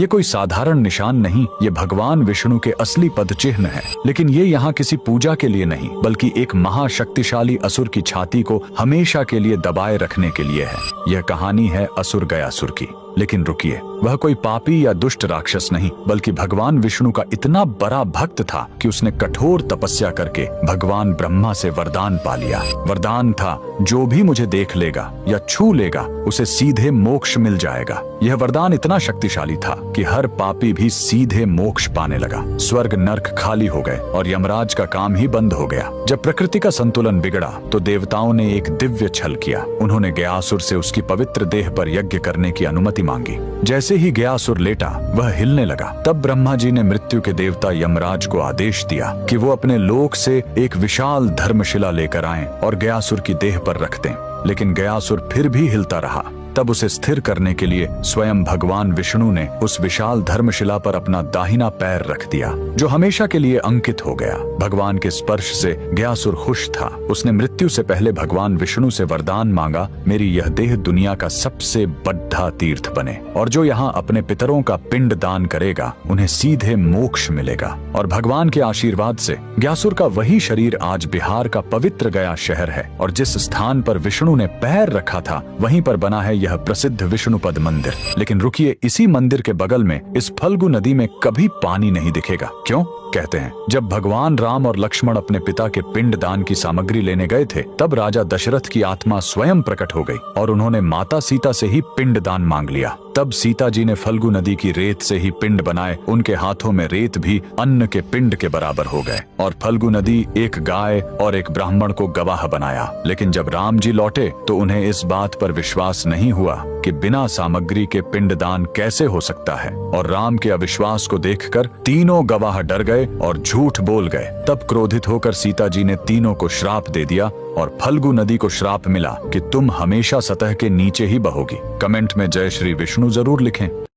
ये कोई साधारण निशान नहीं, ये भगवान विष्णु के असली पद चिन्ह है। लेकिन ये यहाँ किसी पूजा के लिए नहीं, बल्कि एक महाशक्तिशाली असुर की छाती को हमेशा के लिए दबाए रखने के लिए है। यह कहानी है असुर गयासुर की। लेकिन रुकिए, वह कोई पापी या दुष्ट राक्षस नहीं, बल्कि भगवान विष्णु का इतना बड़ा भक्त था कि उसने कठोर तपस्या करके भगवान ब्रह्मा से वरदान पा लिया। वरदान था, जो भी मुझे देख लेगा या छू लेगा उसे सीधे मोक्ष मिल जाएगा। यह वरदान इतना शक्तिशाली था कि हर पापी भी सीधे मोक्ष पाने लगा। स्वर्ग नर्क खाली हो गए और यमराज का काम ही बंद हो गया। जब प्रकृति का संतुलन बिगड़ा तो देवताओं ने एक दिव्य छल किया। उन्होंने गयासुर से उसकी पवित्र देह पर यज्ञ करने की अनुमति मांगी। जैसे ही गयासुर लेटा, वह हिलने लगा। तब ब्रह्मा जी ने मृत्यु के देवता यमराज को आदेश दिया कि वो अपने लोक से एक विशाल धर्मशिला लेकर आएं और गयासुर की देह पर रख दें। लेकिन गयासुर फिर भी हिलता रहा। तब उसे स्थिर करने के लिए स्वयं भगवान विष्णु ने उस विशाल धर्मशिला पर अपना दाहिना पैर रख दिया, जो हमेशा के लिए अंकित हो गया। भगवान के स्पर्श से गयासुर खुश था। उसने मृत्यु से पहले भगवान विष्णु से वरदान मांगा, मेरी यह देह दुनिया का सबसे बड़ा तीर्थ बने और जो यहाँ अपने पितरों का पिंड दान करेगा उन्हें सीधे मोक्ष मिलेगा। और भगवान के आशीर्वाद से गयासुर का वही शरीर आज बिहार का पवित्र गया शहर है। और जिस स्थान पर विष्णु ने पैर रखा था, वहीं पर बना है यह प्रसिद्ध विष्णुपद मंदिर। लेकिन रुकिए, इसी मंदिर के बगल में इस फल्गु नदी में कभी पानी नहीं दिखेगा। क्यों? कहते हैं, जब भगवान राम और लक्ष्मण अपने पिता के पिंड दान की सामग्री लेने गए थे, तब राजा दशरथ की आत्मा स्वयं प्रकट हो गई और उन्होंने माता सीता से ही पिंड दान मांग लिया। तब सीता जी ने फल्गु नदी की रेत से ही पिंड बनाए। उनके हाथों में रेत भी अन्न के पिंड के बराबर हो गए और फल्गु नदी एक गाय और एक ब्राह्मण को गवाह बनाया। लेकिन जब राम जी लौटे तो उन्हें इस बात पर विश्वास नहीं हुआ कि बिना सामग्री के पिंड दान कैसे हो सकता है। और राम के अविश्वास को देखकर तीनों गवाह डर गए और झूठ बोल गए। तब क्रोधित होकर सीता जी ने तीनों को श्राप दे दिया और फल्गु नदी को श्राप मिला कि तुम हमेशा सतह के नीचे ही बहोगी। कमेंट में जय श्री विष्णु जरूर लिखें।